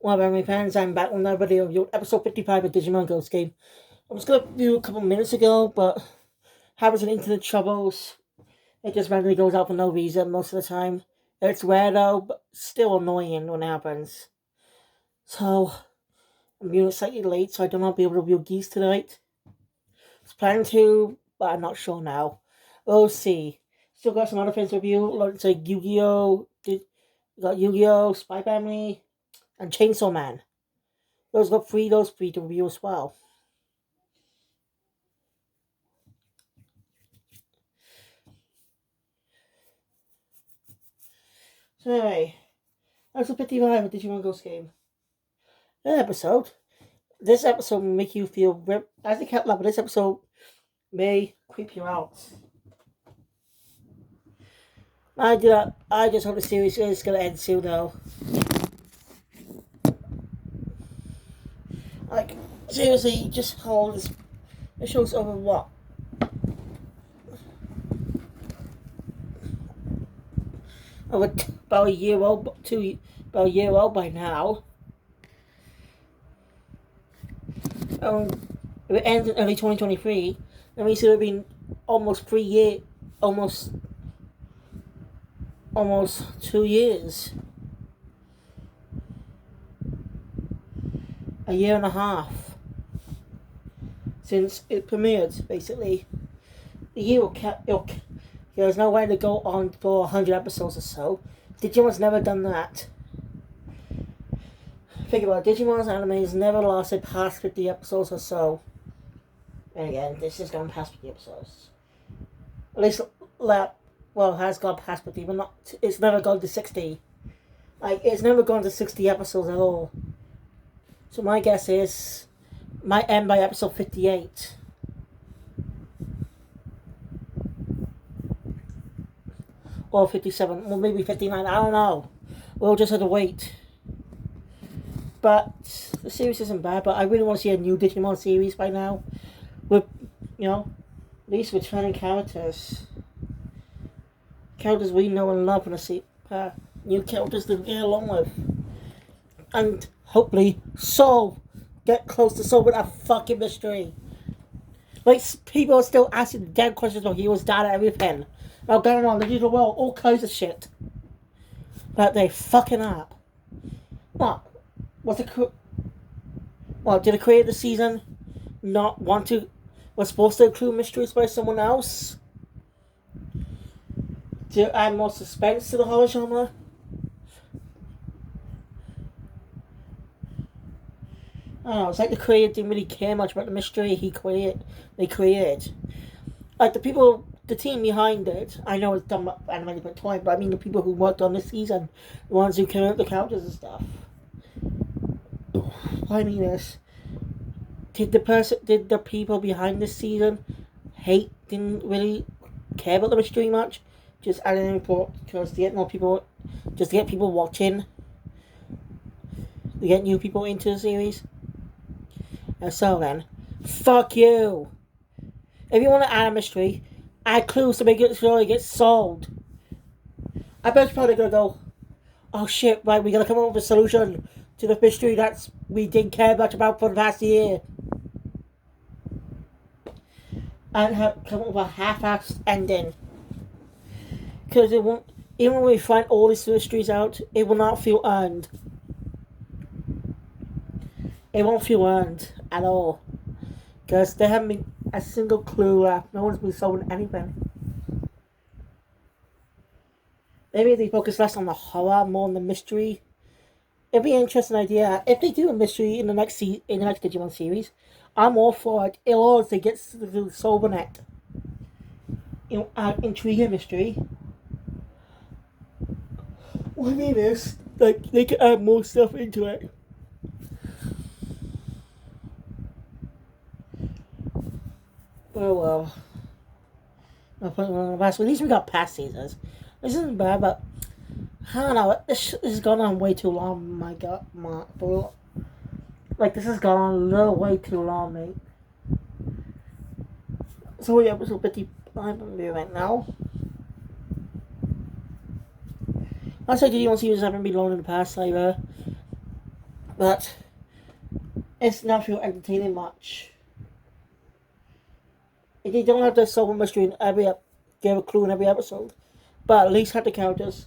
Well, my fans, I'm back with another video review, episode 55 of Digimon Ghost Game. I was gonna review a couple minutes ago, but having some internet troubles, it just randomly goes out for no reason most of the time. It's rare though, but still annoying when it happens. So, I'm being slightly late, so I don't know if I'll be able to review Geese tonight. I was planning to, but I'm not sure now. We'll see. Still got some other things to review, like say Yu-Gi-Oh! Got Yu-Gi-Oh! Spy Family, and Chainsaw Man. Those three to review as well. So anyway, episode 55 of Digimon Ghost Game. This episode will make you feel, as a cat lover, this episode may creep you out. I just hope the series is going to end soon though. Like, seriously, just hold this. The show's over what? About a year old, about a year old by now. If it ends in early 2023, that means it would have been almost 3 years, almost 2 years. A year and a half since it premiered, basically. The year there's no way to go on for 100 episodes or so. Digimon's never done that. Think about it, Digimon's anime has never lasted past 50 episodes or so. And again, this has gone past 50 episodes. At least, has gone past 50, but not. It's never gone to 60. Like, it's never gone to 60 episodes at all. So my guess is, might end by episode 58. Or 57, or maybe 59, I don't know. We'll just have to wait. But the series isn't bad, but I really want to see a new Digimon series by now. With, at least returning characters. Characters we know and love and see new characters to get along with. And hopefully get close to solving that fucking mystery. Like, people are still asking the damn questions about he was dad at everything. Now going on the digital world, all kinds of shit. But they fucking up. What? Did the creator of the season not want to... Was supposed to include mysteries by someone else? To add more suspense to the horror genre? I don't know, it's like the creator didn't really care much about the mystery they created. Like, the team behind it, I know it's done animated by time, but I mean the people who worked on this season, the ones who came up with the characters and stuff. I mean this. Did the people behind this season didn't really care about the mystery much? Just adding in because to get more people, just to get people watching, to get new people into the series. And so then, fuck you. If you want to add a mystery, add clues to make it sure it gets solved. I bet you're probably gonna go, oh shit, right, we gotta come up with a solution to the mystery that we didn't care much about for the past year. And come up with a half-assed ending. Because it won't, even when we find all these mysteries out, it will not feel earned. It won't feel earned at all. Because there haven't been a single clue left. No one's been solving anything. Maybe they focus less on the horror, more on the mystery. It'd be an interesting idea. If they do a mystery in the next Digimon series, I'm all for it. As long as they get to solving it. Intriguing mystery. What I mean is, like, they can add more stuff into it. Oh well. At least we got past seasons. This isn't bad, but I don't know. This has gone on way too long. My God, like, this has gone on a little way too long, mate. So we're episode 55 right now. I say Digimon series haven't been long in the past either. But it's not feel entertaining much. You don't have to solve a mystery in give a clue in every episode, but at least have the characters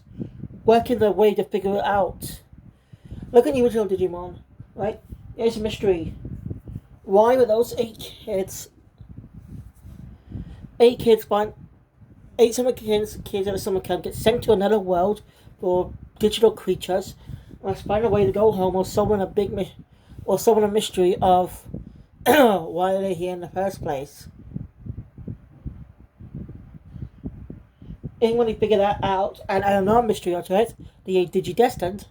working their way to figure it out. Look at the original Digimon, right? Here's a mystery. Why were those eight summer kids at a summer camp get sent to another world for digital creatures, must find a way to go home or solving a mystery of why are they here in the first place? And when they figure that out and add another mystery onto it, the Digidestined,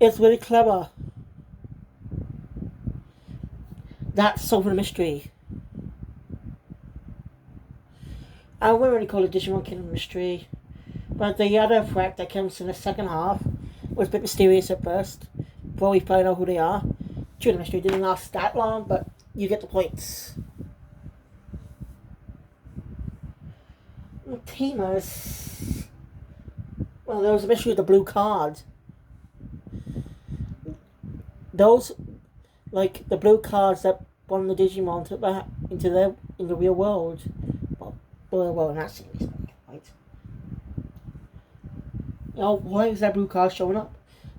it's really clever. That's solving a mystery. I wouldn't really call it Digimon Kingdom mystery, but the other threat that comes in the second half was a bit mysterious at first, before we find out who they are. True, the mystery didn't last that long, but you get the points. Tamers. Well, there was a mystery with the blue card. Those, like the blue cards that one of the Digimon took back in the real world. Well, in that series, right? You know, why is that blue card showing up?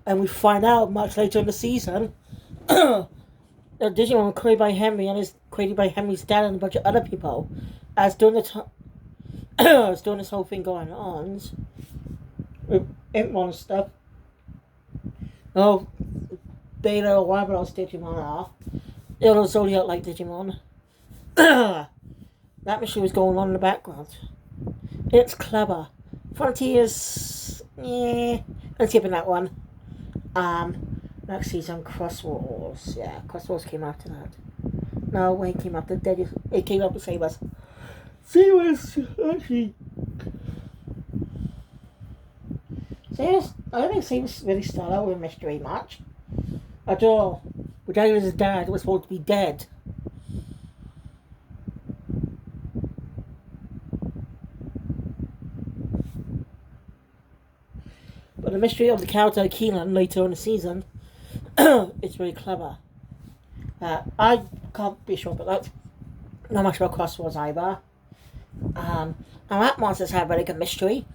And we find out much later in the season that Digimon created by Henry and is created by Henry's dad and a bunch of other people. As during this whole thing going on with Imp and stuff. Oh, Beta or whatever else Digimon are. It was Zodiac like Digimon. That machine was going on in the background. It's clever. Frontiers, let's skip in that one. Next season, Cross Wars. Yeah, Cross Wars came after that. No, wait, it came after Dead. It came after Save Us. Save Us, actually. Save Us, I don't think Save Us really started out with mystery much. At all. Vagina's dad was supposed to be dead. But the mystery of the character Keelan later in the season is really clever. I can't be sure, but that's not much about Cross Wars either. And Rat Monsters have a very good mystery.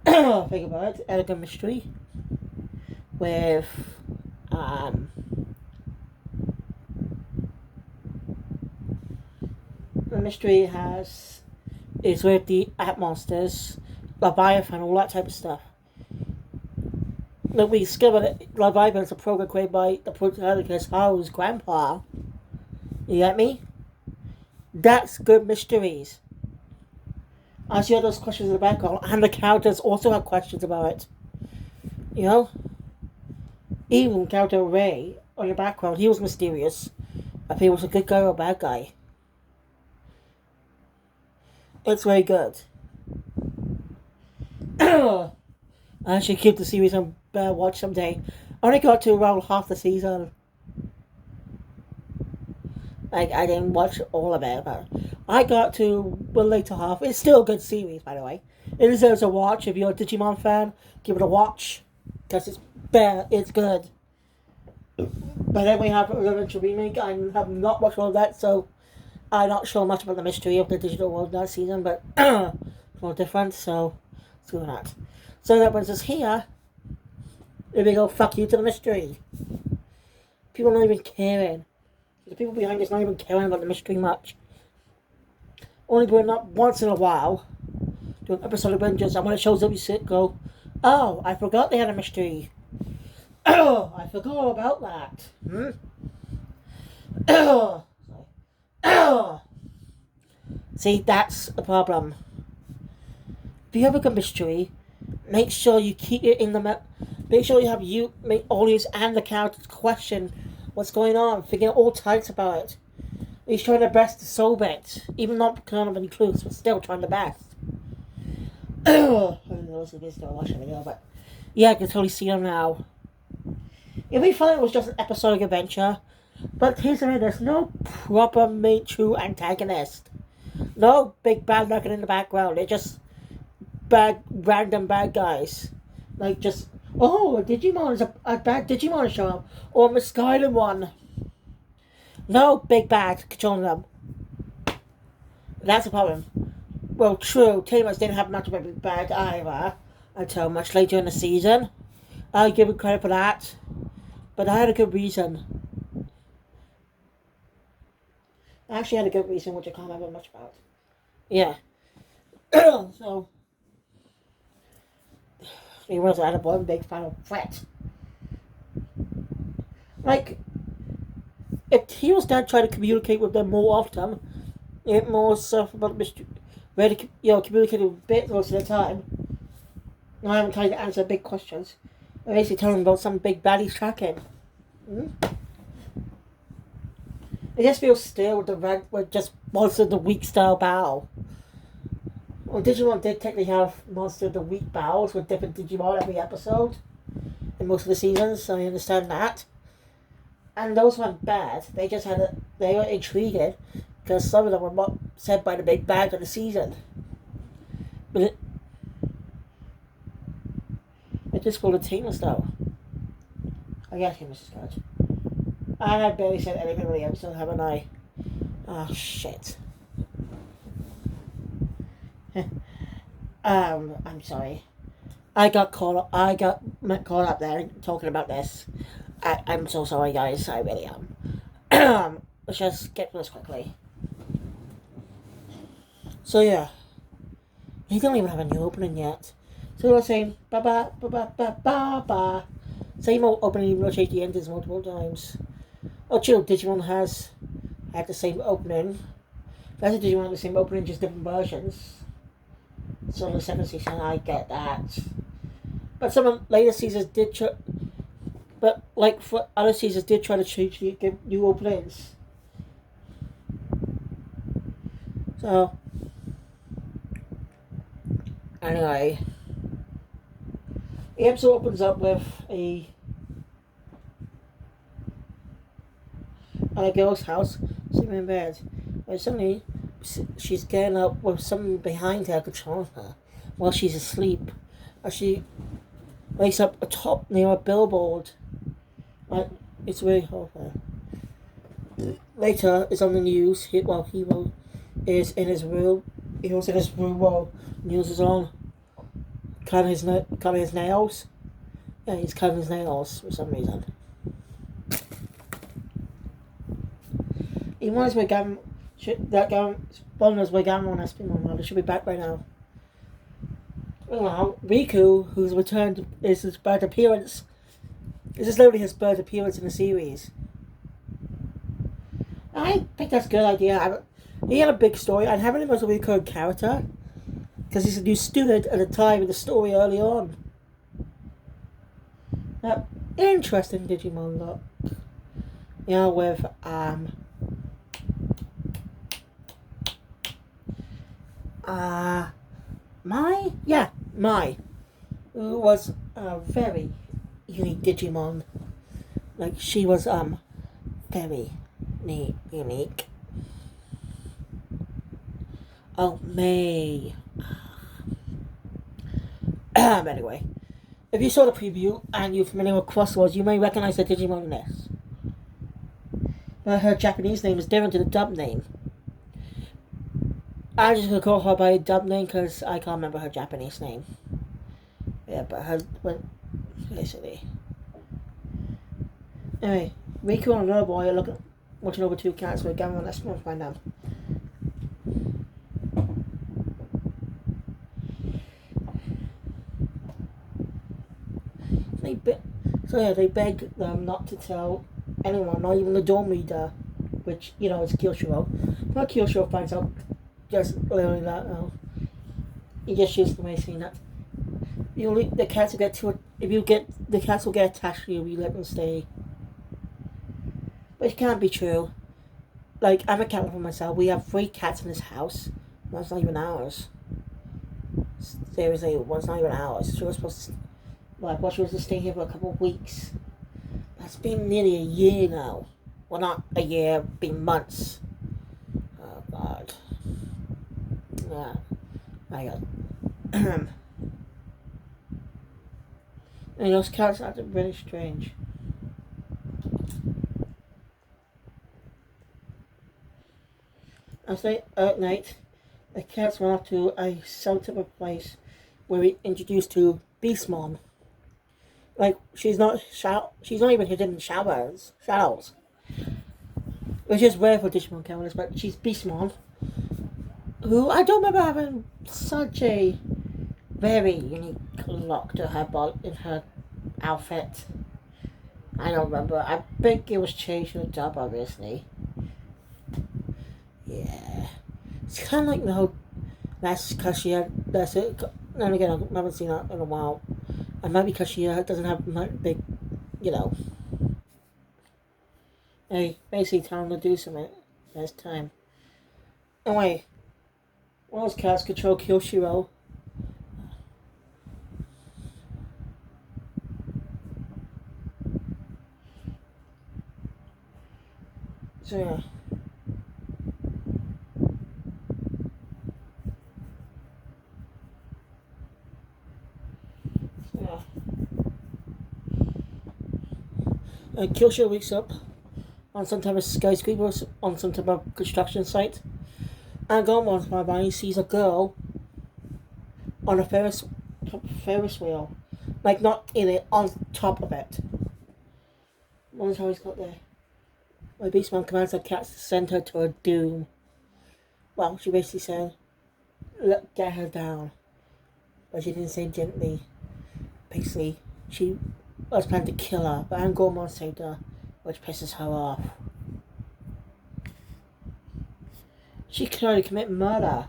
Think about it, elegant mystery with the mystery is with the Ant Monsters, Leviathan, all that type of stuff. Look, we discovered that Leviathan is a program created by the protagonist Haru's grandpa. You get me? That's good mysteries. I see all those questions in the background, and the characters also have questions about it. You know? Even character Ray, on your background, he was mysterious. If he was a good guy or a bad guy. It's very good. I should keep the series on watch someday. I only got to around half the season. I didn't watch all of it, but I got to the later half. It's still a good series, by the way. It deserves a watch. If you're a Digimon fan, give it a watch. Because it's good. But then we have a Revenge Remake. I have not watched all of that, so I'm not sure much about the mystery of the digital world that season, but it's more different, so let's go with that. So that brings us here. There we go, fuck you to the mystery. People not even caring. The people behind us not even caring about the mystery much. Only bring up once in a while. Do an episode of Avengers, and when it shows up you sit go, oh, I forgot they had a mystery. Oh, I forgot all about that. See, that's the problem. If you have a good mystery, make sure you keep it in the make sure you have make audience and the characters question what's going on, figure out all types about it. He's trying their best to solve it, even not kind of any clues, but still trying the best. I don't know if it's still watching the video, but yeah, I can totally see them now. It'd be fun if it was just an episodic adventure, but here's the thing, there's no proper main true antagonist. No big bad lurking in the background. They're just random bad guys. Like just Oh, a Digimon is a bad Digimon show up. Or a misguided one. No big bad controlling them. That's a problem. Well, true, Tamers didn't have much of a big bad either until much later in the season. I'll give him credit for that. But I had a good reason. I actually had a good reason, which I can't remember much about. Yeah. So, he was at a one big final threat. Like, if he was done trying to communicate with them more often, it more stuff about mystery, where to, communicate a bit most of the time. Now I'm trying to answer big questions. I'm basically telling them about some big baddie's tracking. Hmm? It just feels still with the red, with just Monster of the Week style battle. Well, Digimon did technically have Monster of the Week battles with different Digimon every episode in most of the seasons, so I understand that. And those weren't bad. They just they were intriguing because some of them were not said by the big bad of the season. But it just called a team though. I guess he was good. I have barely said anything in the episode, haven't I? Oh shit. I'm sorry. I got caught up there talking about this. I'm so sorry, guys. I really am. Let's just get through this quickly. So yeah, he don't even have a new opening yet. So we're saying ba ba ba ba ba ba ba. Same old opening, even though changed the endings multiple times. Oh, true. Digimon has had the same opening. That's a Digimon had the same opening, just different versions. So in the second season, I get that. But some later seasons did try. But like for other seasons, did try to change the give new openings. So anyway, the episode opens up with a girl's house, sleeping in bed. And suddenly, she's getting up with someone behind her controlling her while she's asleep. As she wakes up atop near a billboard. Like, it's really horrible. Later, it's on the news while Hero is in his room. He was in his room while news is on. Cutting his nails. Yeah, he's cutting his nails for some reason. He wants my Gam. That Gam. Bonus my Gamma has been on. They should be back by now. Well, Riku, who's returned, is his bird appearance. This is literally his bird appearance in the series. I think that's a good idea. He had a big story, and having him as a recurring character, because he's a new student at a time in the story early on. Now, interesting Digimon look. With Mai, who was a very unique Digimon. Like, she was very unique. Oh, May. Anyway, if you saw the preview and you're familiar with crosswords, you may recognize the Digimon in this. But her Japanese name is different to the dub name. I'm just gonna call her by a dub name because I can't remember her Japanese name. Yeah, but basically. Anyway, Riku and another boy are watching over two cats with a gamma. Let's not find them. They beg them not to tell anyone, not even the dorm leader, which, is Kyoshiro. But Kyoshiro finds out just literally that, he just used the way saying that the cats will get to it. The cats will get attached to you if you let them stay. But it can't be true. Like, I'm a cat for myself. We have 3 cats in this house. That's not even ours. Seriously, it's not even ours. She was supposed to. She was to stay here for a couple of weeks. That's been nearly a year now. Well, not a year, been months. Oh, God. Yeah. My God. And those cats acted really strange. As they at night, the cats went off to a sheltered place where we introduced to Beastmon. Like she's not even hidden in shadows, which is rare for Digimon characters. But she's Beastmon, who I don't remember having such a very unique look to her in her outfit. I don't remember. I think it was changed in the dub, obviously. Yeah, it's kind of like the whole. That's because she had. That's it. And again, I haven't seen that in a while. And maybe because she doesn't have big, you know. They basically tell him to do something next time. Anyway, one of those cats control Kyoshiro. So yeah. Kyoshiro wakes up on some type of skyscraper, on some type of construction site. And Gomon's by, he sees a girl on a Ferris wheel. Like, not in it, on top of it. Wonder how he's got there. My Beastman commands the cats to send her to her doom. Well, she basically said, look, get her down. But she didn't say gently. Basically, she was planning to kill her, but Angomon saved her, which pisses her off. She could only commit murder.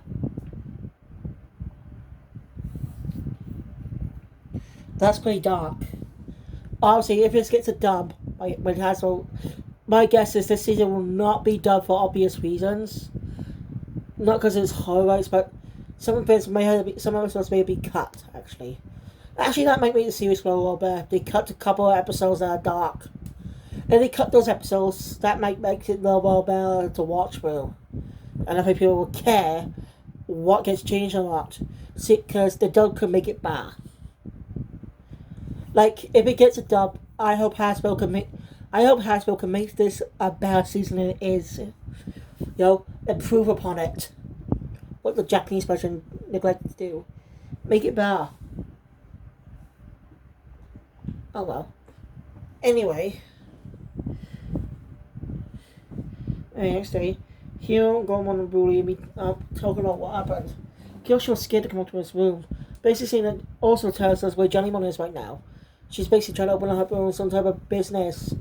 That's pretty dark. Obviously, if this gets a dub, when Hasbro, my guess is this season will not be dubbed for obvious reasons. Not because it's horror, but some episodes may be cut. Actually, that might make the series go a little better. They cut a couple of episodes that are dark. If they cut those episodes, that might make it a little better to watch through. And I think people will care what gets changed or not. See, because the dub could make it bad. Like, if it gets a dub, I hope Hasbro can make this a better season than it is. Improve upon it. What the Japanese version neglected to do. Make it better. Oh well. Anyway. Next day, Hiro, Gomon, and Broly meet up talking about what happened. Kyoshi was scared to come up to his room. Basically saying that also tells us where Jellymon is right now. She's basically trying to open up her own some type of business.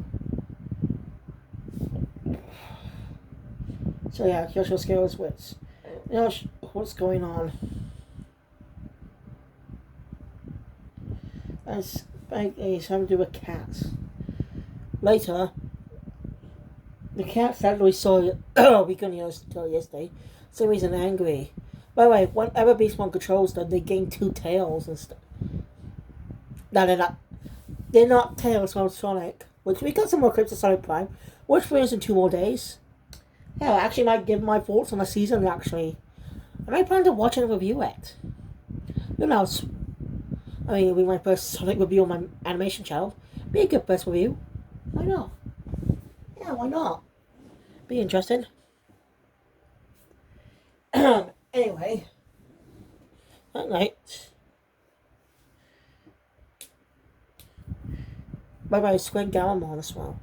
So yeah, Kyoshi was scared of his wits. What's going on? He's having to do with cats. Later, the cats that we saw we couldn't yesterday, for some reason angry. By the way, whenever Beastmon controls them, they gain 2 tails and stuff. No, they're not tails from Sonic. Which we got some more clips of Sonic Prime, which brings in 2 more days. Yeah, I actually might give my thoughts on the season. Actually, I might plan to watch and review it. Who knows? I mean, it'll be my first Sonic review on my animation channel. Be a good first review. Why not? Yeah, why not? Be interesting. Anyway, that night, bye Squid Gammon as well.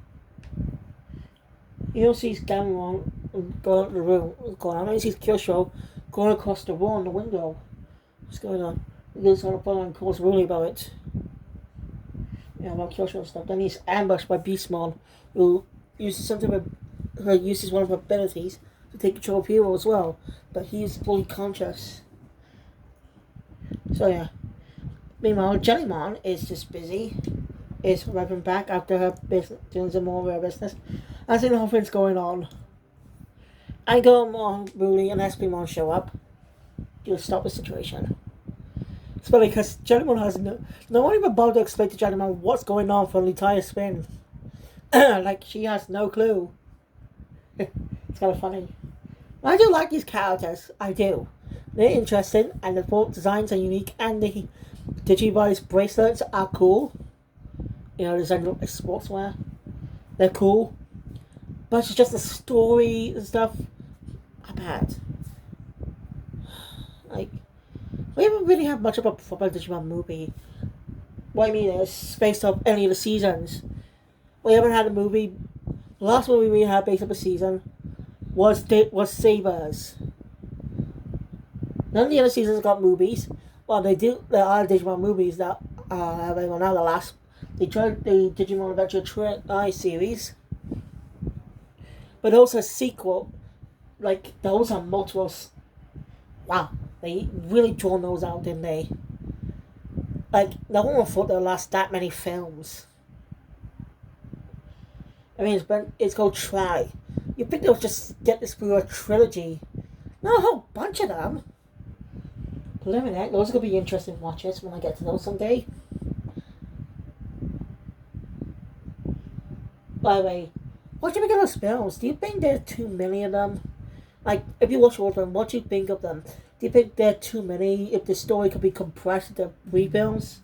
He also sees Gammon going out the room. What's going on? He sees Kyoshiro going across the wall in the window. What's going on? He goes on the phone and calls Rooney about it. Yeah, about Kyoshiro and stuff. Then he's ambushed by Beastmon, who uses one of her abilities to take control of Hero as well, but he's fully conscious. So yeah. Meanwhile, Jellymon is just busy. Is arriving back after her business, doing some more of her business. As in the whole thing's going on. Angomon, Broly, and Espimon show up to stop the situation. It's funny because Jellymon has no one even bothered to explain to Jellymon what's going on for the entire spin. Like, she has no clue. It's kind of funny. I do like these characters. I do. They're interesting, and the designs are unique, and the Digivice bracelets are cool. design look like sportswear. They're cool, but it's just the story and stuff are bad. Like, we haven't really had much of a proper Digimon movie. What I mean is, based off any of the seasons. We haven't had a movie. The last movie we had based off a season was Sabers. None of the other seasons got movies. Well, they do. There are Digimon movies that are available now. They tried the Digimon Adventure Tri series, but also a sequel. Like those are multiple. Wow, they really drawn those out, didn't they? Like no one thought they'd last that many films. I mean, it's called Try. You think they'll just get this through a trilogy? No, a whole bunch of them. Believe me, those are going to be interesting watches when I get to those someday. By the way, what do you think of those films? Do you think there are too many of them? Like, if you watch all of them, what do you think of them? Do you think there are too many? If the story could be compressed into 3 films?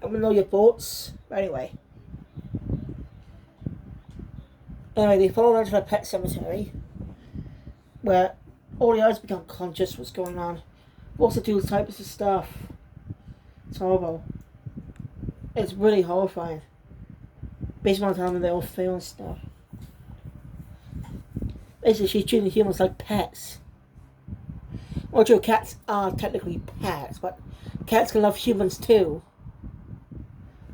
I want to know your thoughts. Anyway, they follow around to a pet cemetery where all the others become conscious what's going on. Also do types of stuff. It's horrible. It's really horrifying. Based on time they all feel and stuff. Basically, she's treating humans like pets. Well, true, cats are technically pets, but cats can love humans too.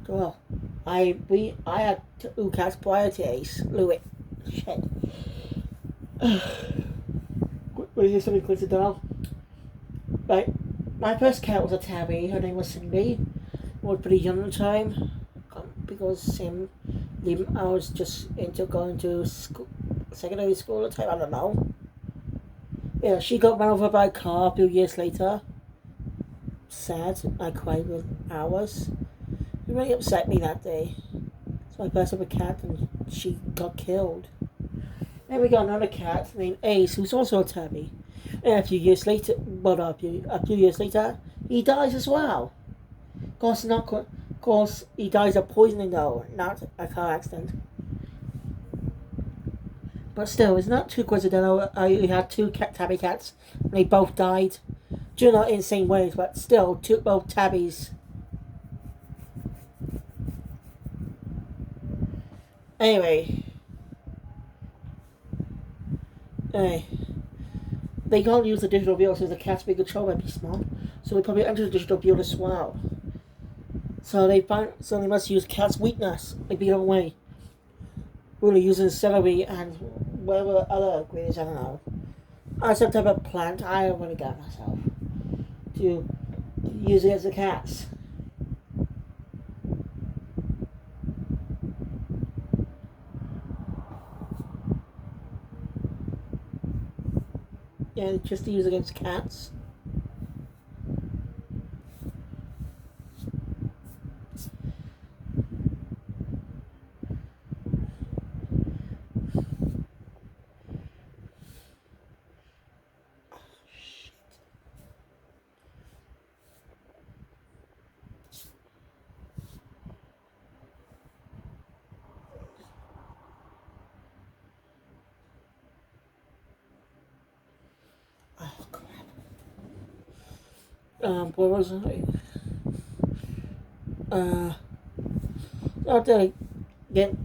Well, I had 2 cats prior to Ace. Louis. Shit. What is this, something coincidental? Right, my first cat was a tabby. Her name was Cindy. I was pretty young at the time because I was just into going to school, secondary school at the time. I don't know. Yeah, she got run over by a car a few years later. Sad. I cried for hours. It really upset me that day. It's my first ever cat, and she got killed. Then we got another cat named Ace, who's also a tabby. And a few years later, he dies as well. Of course, he dies of poisoning though, not a car accident. But still, it's not too coincidental. You had 2 tabby cats, and they both died. Not in the same ways, but still, both tabbies. Anyway. They can't use the digital field since the cat's being controlled by Beastmon, so they probably enter the digital field as well. So they must use cat's weakness, like the other way. Really using celery and whatever other ingredients, I don't know. Or some type of plant, I don't really got myself. To use it as a cat's. Yeah, just to use against cats. Oh crap. Where was I? After get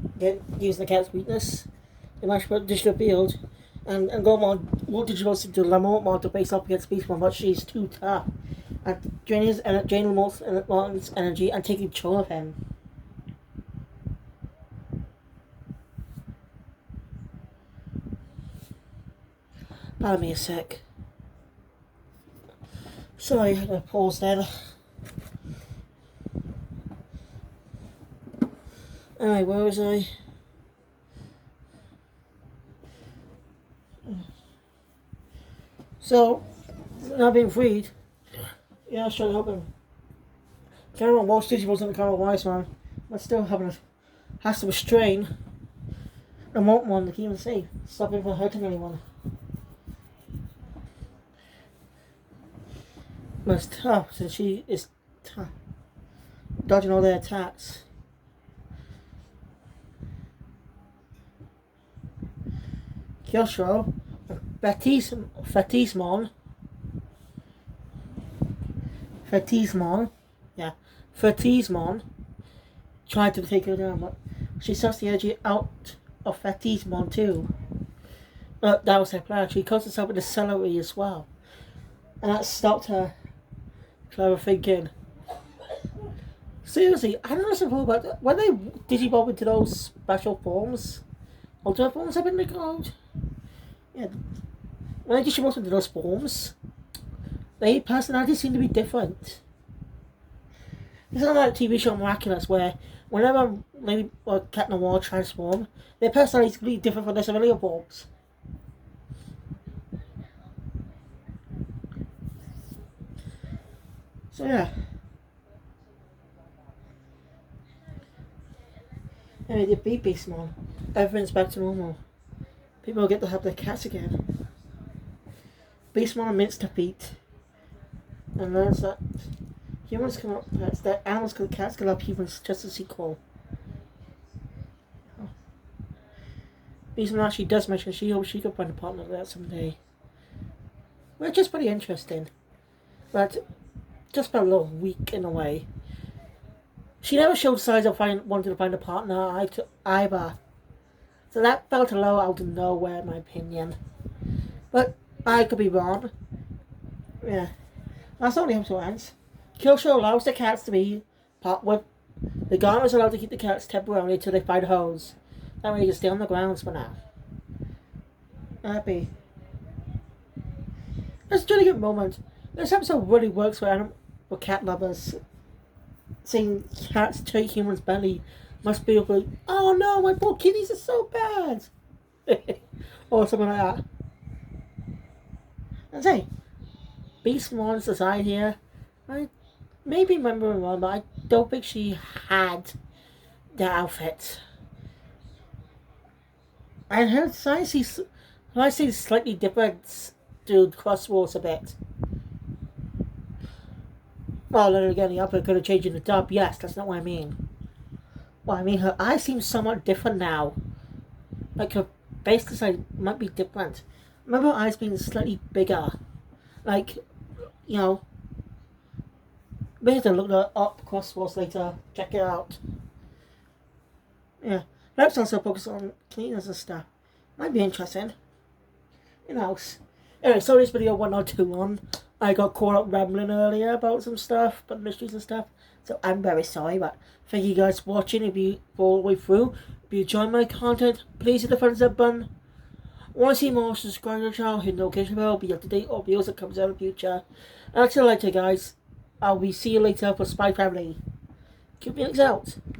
using the cat's weakness, they managed to put digital field and go on what Digimon into Lamont mod to face off against Beastmon, but she's too tough. And draining Lamont's energy and taking control of him. Pardon me a sec. Sorry, I had to pause there. Anyway, where was I? So, now being freed. Yeah, sure, helping. Cameron Walsh Digimon in the Cameron Wise man, but still has to restrain the Montmon to keep him safe, stop him from hurting anyone. But it's tough since she is tough, dodging all their attacks. Kyosho, Fetismon, Fetismon tried to take her down, but she sucks the energy out of Fetismon too. That was her plan. She caused herself with the celery as well. And that stopped her. Clever thinking. Seriously, I don't know something about that. When they digivolve into those special forms, ultimate forms, I think they're called. Yeah. When they digivolve into those forms, their personalities seem to be different. It's not like TV show Miraculous where whenever Lady or Cat Noir transform, their personalities completely different from their civilian forms. So yeah. Anyway, the beat Beastmon. Everything's back to normal. People get to have their cats again. Beastmon admits defeat and learns that humans cannot pets, that cats can love humans just as equal. Beastmon actually does mention she hopes she could find a partner for that someday. Which is pretty interesting. But just about a little weak in a way. She never showed signs of wanting to find a partner either. So that felt a little out of nowhere in my opinion. But I could be wrong. Yeah. That's how the episode ends. Kyosho allows the cats to be part with. The guard is allowed to keep the cats temporarily until they find holes. That way they can stay on the grounds for now. Happy. It's a really good moment. This episode really works for cat lovers. Seeing cats take humans' belly must be like, oh no, my poor kitties are so bad. Or something like that. And say, Beastmon's design here, I maybe remembering wrong, but I don't think she had the outfit. And her design seems slightly different to Crosswalks a bit. Well, then again, the outfit could have changed in the dub. Yes, that's not what I mean. Well, I mean, her eyes seem somewhat different now. Like, her face design might be different. Remember her eyes being slightly bigger. Like, you know. Maybe to look her up Crosswalks later. Check it out. Yeah. Let's also focus on cleaners and stuff. Might be interesting. Who knows? Anyway, so this video went on too long. I got caught up rambling earlier about some stuff, but mysteries and stuff. So I'm very sorry, but thank you guys for watching. If you all the way through, if you enjoy my content, please hit the thumbs up button. Want to see more? Subscribe to the channel, hit the notification bell, be up to date on videos that comes out in the future. And until later, guys, I'll be see you later for Spy Family. Keep your links out.